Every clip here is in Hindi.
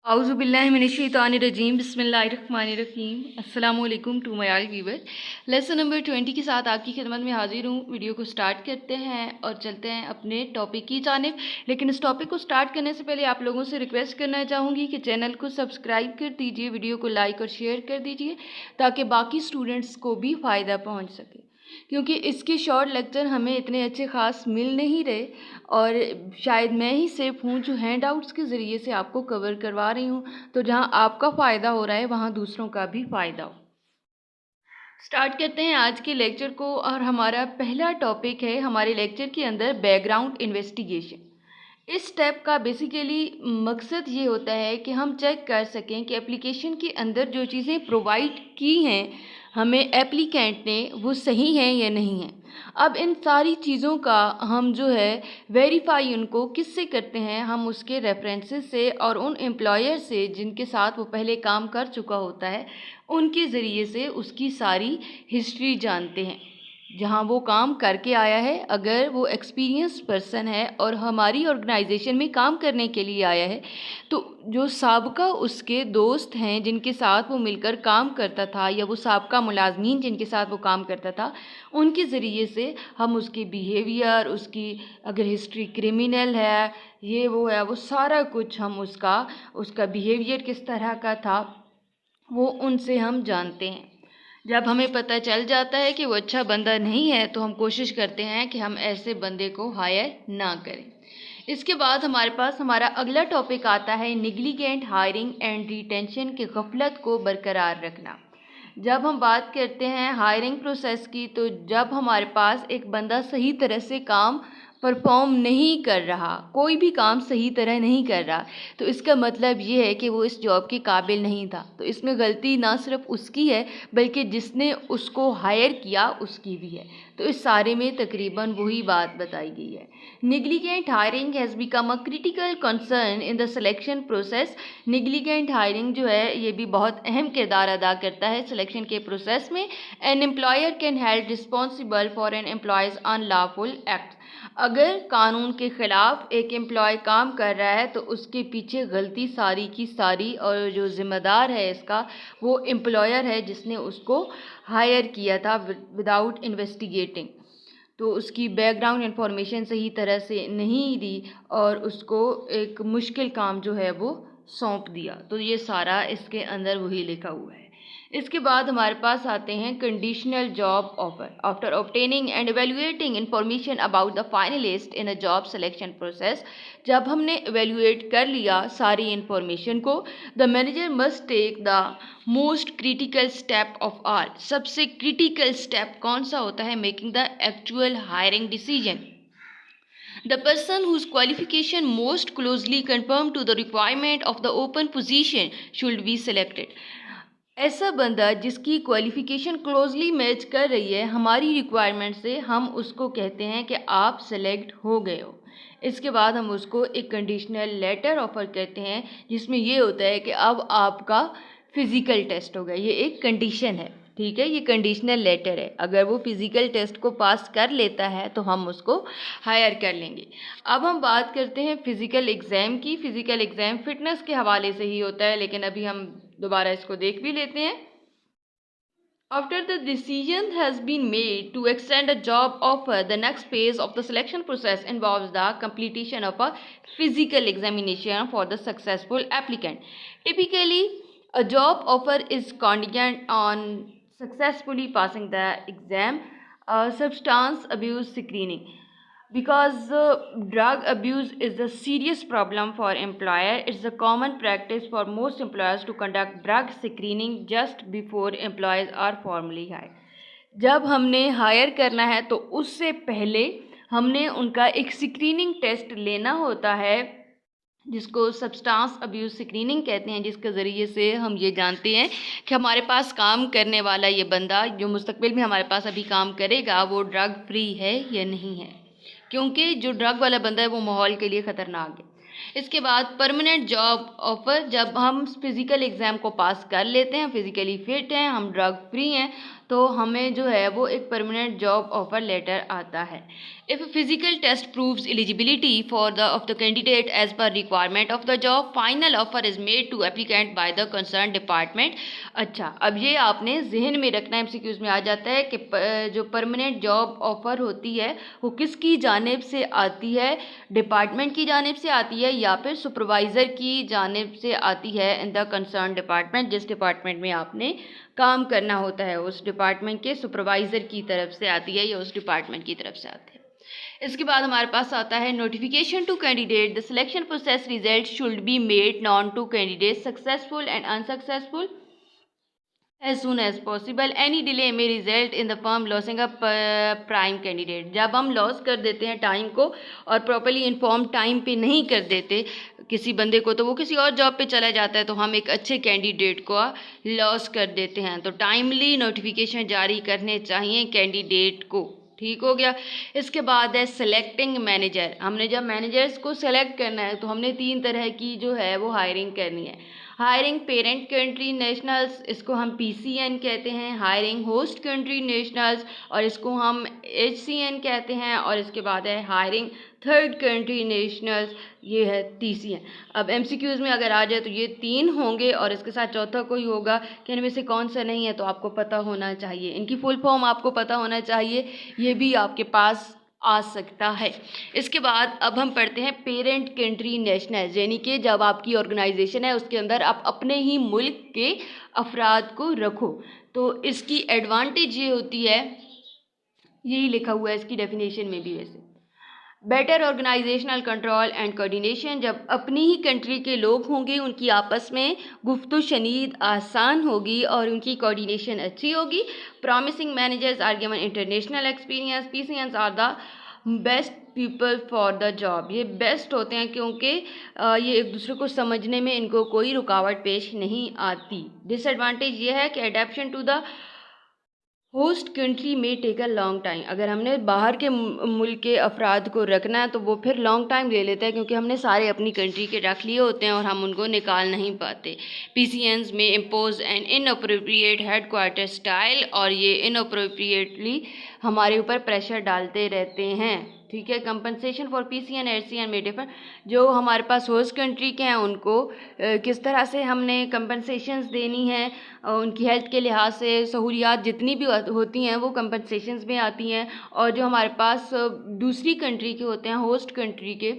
आउज़ुबिल्लाहिमिनश्शैतानिर्रजीम बिस्मिल्लाहिर्रहमानिर्रहीम अस्सलामुअलैकुम to my all viewer. Lesson number 20 के साथ आपकी खिदमत में हाजिर हूँ। वीडियो को स्टार्ट करते हैं और चलते हैं अपने टॉपिक की जानिब। लेकिन इस टॉपिक को स्टार्ट करने से पहले आप लोगों से रिक्वेस्ट करना चाहूँगी कि चैनल को सब्सक्राइब कर दीजिए, वीडियो को लाइक और शेयर कर दीजिए ताकि बाकी स्टूडेंट्स को भी फ़ायदा पहुँच सके, क्योंकि इसके शॉर्ट लेक्चर हमें इतने अच्छे ख़ास मिल नहीं रहे और शायद मैं ही सिर्फ हूँ जो हैंड आउट्स के ज़रिए से आपको कवर करवा रही हूँ। तो जहाँ आपका फ़ायदा हो रहा है वहाँ दूसरों का भी फ़ायदा हो। स्टार्ट करते हैं आज के लेक्चर को और हमारा पहला टॉपिक है हमारे लेक्चर के अंदर बैकग्राउंड इन्वेस्टिगेशन। इस स्टेप का बेसिकली मकसद ये होता है कि हम चेक कर सकें कि एप्लीकेशन के अंदर जो चीज़ें प्रोवाइड की हैं हमें एप्लीकेंट ने वो सही हैं या नहीं हैं। अब इन सारी चीज़ों का हम जो है वेरीफाई उनको किससे करते हैं, हम उसके रेफरेंसेस से और उन एम्प्लॉयर से जिनके साथ वो पहले काम कर चुका होता है उनके ज़रिए से उसकी सारी हिस्ट्री जानते हैं, जहाँ वो काम करके आया है। अगर वो एक्सपीरियंस पर्सन है और हमारी ऑर्गेनाइजेशन में काम करने के लिए आया है तो जो साबका उसके दोस्त हैं जिनके साथ वो मिलकर काम करता था या वो साबका मुलाजमीन जिनके साथ वो काम करता था उनके ज़रिए से हम उसके बिहेवियर, उसकी अगर हिस्ट्री क्रिमिनल है, ये वो है, वो सारा कुछ हम उसका बिहेवियर किस तरह का था वो उनसे हम जानते हैं। जब हमें पता चल जाता है कि वो अच्छा बंदा नहीं है तो हम कोशिश करते हैं कि हम ऐसे बंदे को हायर ना करें। इसके बाद हमारे पास हमारा अगला टॉपिक आता है निग्लिजेंट हायरिंग एंड रिटेंशन की गफलत को बरकरार रखना। जब हम बात करते हैं हायरिंग प्रोसेस की तो जब हमारे पास एक बंदा सही तरह से काम परफॉर्म नहीं कर रहा, कोई भी काम सही तरह नहीं कर रहा, तो इसका मतलब ये है कि वो इस जॉब के काबिल नहीं था। तो इसमें गलती ना सिर्फ उसकी है बल्कि जिसने उसको हायर किया उसकी भी है। तो इस सारे में तकरीबन वही बात बताई गई है। Negligent hiring has become a critical concern in the selection process. Negligent hiring जो है ये भी बहुत अहम किरदार अदा करता है सिलेक्शन के प्रोसेस में। An employer can held responsible for an employee's unlawful act. अगर कानून के ख़िलाफ़ एक एम्प्लॉय काम कर रहा है तो उसके पीछे गलती सारी की सारी और जो ज़िम्मेदार है इसका वो एम्प्लॉयर है जिसने उसको हायर किया था विदाउट इन्वेस्टिगेटिंग। तो उसकी बैकग्राउंड इन्फॉर्मेशन सही तरह से नहीं दी और उसको एक मुश्किल काम जो है वो सौंप दिया। तो ये सारा इसके अंदर वही लिखा हुआ है। इसके बाद हमारे पास आते हैं conditional job offer. After obtaining and evaluating information about the finalist in a job selection process, जब हमने एवेल्युएट कर लिया सारी इन्फॉर्मेशन को, the manager must take the most critical step of all. सबसे क्रिटिकल स्टेप कौन सा होता है? Making the actual hiring decision. The person whose qualification most closely conform to the requirement of the open position should be selected. ऐसा बंदा जिसकी क्वालिफ़िकेशन क्लोजली मैच कर रही है हमारी रिक्वायरमेंट से, हम उसको कहते हैं कि आप सेलेक्ट हो गए हो। इसके बाद हम उसको एक कंडीशनल लेटर ऑफ़र करते हैं जिसमें ये होता है कि अब आपका फ़िज़िकल टेस्ट होगा। ये एक कंडीशन है, ठीक है, ये कंडीशनल लेटर है। अगर वो फ़िज़िकल टेस्ट को पास कर लेता है तो हम उसको हायर कर लेंगे। अब हम बात करते हैं फ़िज़िकल एग्ज़ाम की। फ़िज़िकल एग्ज़ाम फ़िटनेस के हवाले से ही होता है, लेकिन अभी हम दोबारा इसको देख भी लेते हैं। After the decision has been made to extend a job offer, the next phase of the selection process involves the completion of a physical examination for the successful applicant. Typically, a job offer is contingent on successfully passing the exam. Substance abuse screening. Because drug abuse is a serious problem for employer, it's a common practice for most employers to conduct drug screening just before employees are formally hired. जब हमने हायर करना है तो उससे पहले हमने उनका एक स्क्रीनिंग टेस्ट लेना होता है जिसको सब्सटेंस अब्यूज़ स्क्रीनिंग कहते हैं, जिसके ज़रिए से हम ये जानते हैं कि हमारे पास काम करने वाला ये बंदा जो मुस्तकबिल में हमारे पास अभी काम करेगा वो ड्रग फ्री है या नहीं है, क्योंकि जो ड्रग वाला बंदा है वो माहौल के लिए ख़तरनाक है। इसके बाद परमानेंट जॉब ऑफ़र। जब हम फ़िज़िकल एग्ज़ाम को पास कर लेते हैं, फ़िज़िकली फ़िट हैं, हम ड्रग फ्री हैं, तो हमें जो है वो एक परमानेंट जॉब ऑफर लेटर आता है। If physical test proves eligibility for the of the candidate as per requirement of the job, final offer is made to applicant by the concern department. अच्छा, अब ये आपने जहन में रखना है, एमसीक्यूज में आ जाता है कि जो परमानेंट जॉब ऑफर होती है वो किसकी जानिब से आती है, डिपार्टमेंट की जानिब से आती है या फिर सुपरवाइज़र की जानिब से आती है इन द कंसर्न डिपार्टमेंट। जिस डिपार्टमेंट में आपने काम करना होता है उस डिपार्टमेंट के सुपरवाइज़र की तरफ से आती है या उस डिपार्टमेंट की तरफ से आती है। इसके बाद हमारे पास आता है notification to candidate, the selection process result should be made known to candidate successful and unsuccessful as soon as possible. Any delay may result in the firm losing a prime candidate. जब हम लॉस कर देते हैं टाइम को और प्रॉपरली इन्फॉर्म टाइम पे नहीं कर देते किसी बंदे को, तो वो किसी और जॉब पे चला जाता है, तो हम एक अच्छे कैंडिडेट को लॉस कर देते हैं। तो टाइमली नोटिफिकेशन जारी करने चाहिए कैंडिडेट को। ठीक हो गया। इसके बाद है सेलेक्टिंग मैनेजर। हमने जब मैनेजर्स को सेलेक्ट करना है तो हमने 3 तरह की जो है वो हायरिंग करनी है। हायरिंग पेरेंट कंट्री नेशनल्स, इसको हम पीसीएन कहते हैं। हायरिंग होस्ट कंट्री नेशनल्स, और इसको हम एचसीएन कहते हैं। और इसके बाद है हायरिंग थर्ड कंट्री नेशनल्स, ये है टीसीएन। अब एमसीक्यूज़ में अगर आ जाए तो ये 3 होंगे और इसके साथ चौथा कोई होगा कि इनमें से कौन सा नहीं है, तो आपको पता होना चाहिए। इनकी फुल फॉर्म आपको पता होना चाहिए, ये भी आपके पास आ सकता है। इसके बाद अब हम पढ़ते हैं पेरेंट कंट्री नेशनल, यानी कि जब आपकी ऑर्गेनाइजेशन है उसके अंदर आप अपने ही मुल्क के अफराद को रखो, तो इसकी एडवांटेज ये होती है, यही लिखा हुआ है इसकी डेफिनेशन में भी वैसे, better organisational control and coordination. जब अपनी ही कंट्री के लोग होंगे उनकी आपस में गुफ्तगू शनीद आसान होगी और उनकी कोऑर्डिनेशन अच्छी होगी। Promising managers are given international experience, PCNs are the best people for the job. ये बेस्ट होते हैं क्योंकि ये एक दूसरे को समझने में इनको कोई रुकावट पेश नहीं आती। डिसएडवांटेज ये है कि adaption to the host country में टेक अ लॉन्ग टाइम। अगर हमने बाहर के मुल्क के अफराद को रखना है तो वो फिर लॉन्ग टाइम ले लेता है, क्योंकि हमने सारे अपनी कंट्री के रख लिए होते हैं और हम उनको निकाल नहीं पाते। पीसीएंस में impose an inappropriate headquarter style, और ये इनअप्रोप्रिएटली हमारे ऊपर प्रेशर डालते रहते हैं। ठीक है। कंपनसेशन फॉर पीसीएन एचसीएन में डिफर, जो हमारे पास होस्ट कंट्री के हैं उनको किस तरह से हमने कंपनसेशंस देनी है, उनकी हेल्थ के लिहाज से सहूलियात जितनी भी होती हैं वो कंपनसेशंस में आती हैं। और जो हमारे पास दूसरी कंट्री के होते हैं, होस्ट कंट्री के,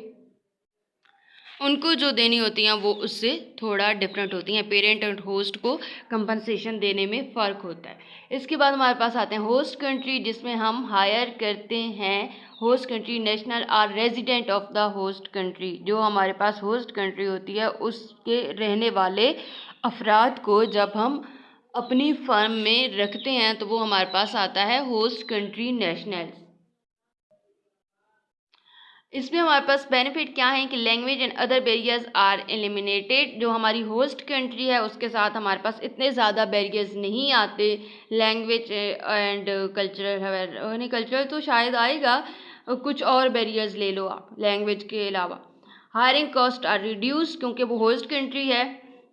उनको जो देनी होती हैं वो उससे थोड़ा डिफरेंट होती हैं। पेरेंट और होस्ट को कंपनसेशन देने में फ़र्क होता है। इसके बाद हमारे पास आते हैं होस्ट कंट्री, जिसमें हम हायर करते हैं host country national or resident of the host country. जो हमारे पास होस्ट कंट्री होती है उसके रहने वाले अफराद को जब हम अपनी फर्म में रखते हैं तो वो हमारे पास आता है होस्ट कंट्री नेशनल। इसमें हमारे पास बेनिफिट क्या है कि language and other barriers are eliminated. जो हमारी होस्ट कंट्री है उसके साथ हमारे पास इतने ज़्यादा बैरियर्स नहीं आते। लैंग्वेज एंड कल्चरल, नहीं कल्चरल तो शायद आएगा, कुछ और बैरियर्स ले लो आप लैंग्वेज के अलावा। हायरिंग कॉस्ट आर रिड्यूस, क्योंकि वो होस्ट कंट्री है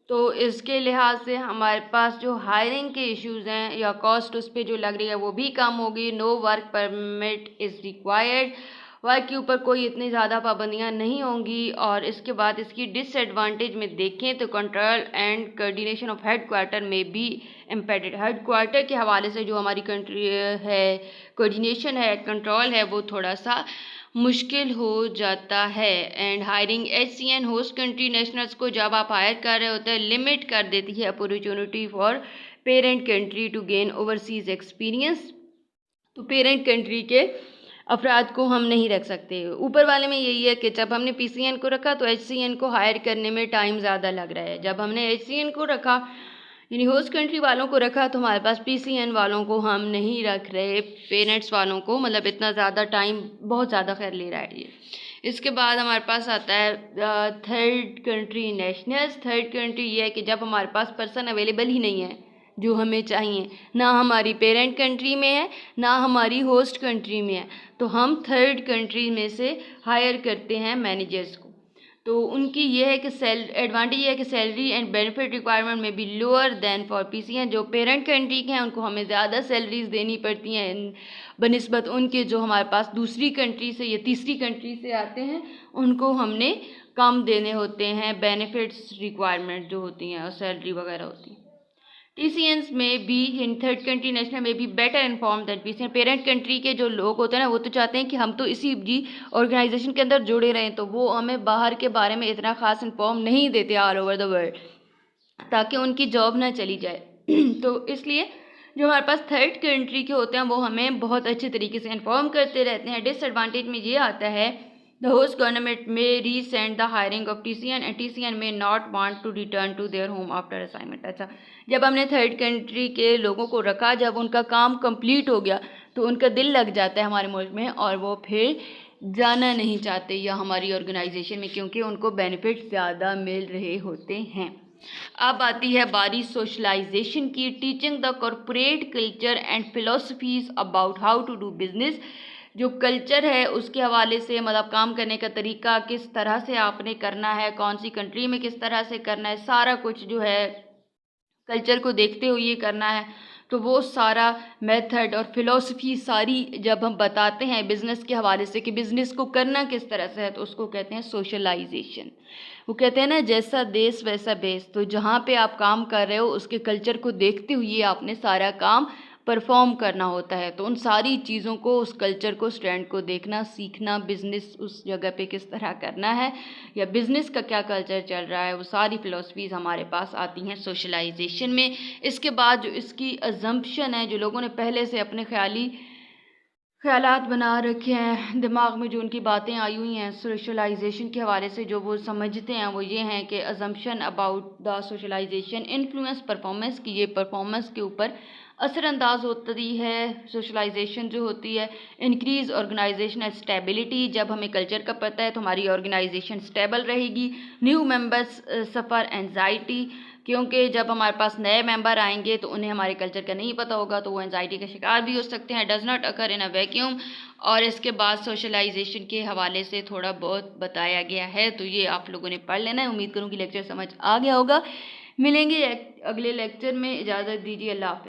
तो इसके लिहाज से हमारे पास जो हायरिंग के इश्यूज़ हैं या कॉस्ट उस पर जो लग रही है वो भी कम होगी। No work permit is required, work के ऊपर कोई इतनी ज़्यादा पाबंदियां नहीं होंगी। और इसके बाद इसकी डिसएडवांटेज में देखें तो control and coordination of head quarter में भी इम्पेडेड। हेड क्वार्टर के हवाले से जो हमारी कंट्री है, कोऑर्डिनेशन है, कंट्रोल है, वो थोड़ा सा मुश्किल हो जाता है। And hiring HCN host country nationals को जब आप हायर कर रहे होते हैं लिमिट कर देती है opportunity for parent country to gain overseas experience. तो पेरेंट कंट्री के अफराद को हम नहीं रख सकते। ऊपर वाले में यही है कि जब हमने पीसीएन को रखा तो एचसीएन को हायर करने में टाइम ज़्यादा लग रहा है। जब हमने एचसीएन को रखा यानी होस्ट कंट्री वालों को रखा तो हमारे पास पीसीएन वालों को हम नहीं रख रहे, पेरेंट्स वालों को, मतलब इतना ज़्यादा टाइम बहुत ज़्यादा खैर ले रहा है ये। इसके बाद हमारे पास आता है third country nationals. Third country ये है कि जब हमारे पास पर्सन अवेलेबल ही नहीं है जो हमें चाहिए, ना हमारी पेरेंट कंट्री में है ना हमारी होस्ट कंट्री में है, तो हम थर्ड कंट्री में से हायर करते हैं मैनेजर्स को। तो उनकी ये है कि एडवांटेज ये है कि सैलरी एंड बेनिफिट रिक्वायरमेंट में be lower than for PCN. जो पेरेंट कंट्री के हैं उनको हमें ज़्यादा सैलरीज देनी पड़ती हैं बनिस्बत उनके जो हमारे पास दूसरी कंट्री से या तीसरी कंट्री से आते हैं, उनको हमने कम देने होते हैं बेनिफिट्स रिक्वायरमेंट जो होती हैं और सैलरी वगैरह होती है। TCNs में भी इन थर्ड कंट्री नेशनल में भी better inform that PCN. Parent country के जो लोग होते हैं ना, वो तो चाहते हैं कि हम तो इसी जी ऑर्गेनाइजेशन के अंदर जुड़े रहें, तो वो हमें बाहर के बारे में इतना खास इन्फॉर्म नहीं देते ऑल ओवर द वर्ल्ड, ताकि उनकी जॉब ना चली जाए। तो इसलिए जो हमारे पास थर्ड कंट्री के होते हैं वो हमें बहुत अच्छे तरीके से इन्फॉर्म करते रहते हैं। डिसएडवांटेज में ये आता है द होस्ट गवर्नमेंट में resent the hiring of TCN and TCN में not want to return to their home after assignment. अच्छा, जब हमने थर्ड कंट्री के लोगों को रखा, जब उनका काम कंप्लीट हो गया तो उनका दिल लग जाता है हमारे मुल्क में और वो फिर जाना नहीं चाहते या हमारी ऑर्गेनाइजेशन में, क्योंकि उनको बेनिफिट ज़्यादा मिल रहे होते हैं। अब आती है बारी सोशलाइजेशन की। Teaching the corporate culture and philosophies about how to do business. जो कल्चर है उसके हवाले से, मतलब काम करने का तरीका, किस तरह से आपने करना है, कौन सी कंट्री में किस तरह से करना है, सारा कुछ जो है कल्चर को देखते हुए करना है। तो वो सारा मेथड और फिलॉसफी सारी जब हम बताते हैं बिज़नेस के हवाले से कि बिज़नेस को करना किस तरह से है, तो उसको कहते हैं सोशलाइजेशन। वो कहते हैं ना, जैसा देश वैसा बेस। तो जहाँ पे आप काम कर रहे हो उसके कल्चर को देखते हुए आपने सारा काम परफॉर्म करना होता है। तो उन सारी चीज़ों को, उस कल्चर को, स्टैंड को देखना, सीखना, बिज़नेस उस जगह पे किस तरह करना है या बिज़नेस का क्या कल्चर चल रहा है, वो सारी फ़िलासफ़ीज़ हमारे पास आती हैं सोशलाइजेशन में। इसके बाद जो इसकी अजम्पशन है, जो लोगों ने पहले से अपने ख्यालात बना रखे हैं दिमाग में, जो उनकी बातें आई हुई हैं सोशलाइजेशन के हवाले से, जो वो समझते हैं वो ये हैं कि assumption about the socialisation influence performance की। ये परफॉर्मेंस के ऊपर असरअंदाज होती है सोशलाइजेशन जो होती है। Increase organizational stability. जब हमें कल्चर का पता है तो हमारी ऑर्गेनाइजेशन स्टेबल रहेगी। न्यू मेंबर्स सफ़र एंजाइटी, क्योंकि जब हमारे पास नए मेंबर आएंगे तो उन्हें हमारे कल्चर का नहीं पता होगा, तो वो एंजाइटी का शिकार भी हो सकते हैं। Does not occur in a vacuum. और इसके बाद सोशलाइजेशन के हवाले से थोड़ा बहुत बताया गया है, तो ये आप लोगों ने पढ़ लेना है। उम्मीद करूँ कि लेक्चर समझ आ गया होगा। मिलेंगे अगले लेक्चर में। इजाज़त दीजिए, अल्लाह हाफ़िज़।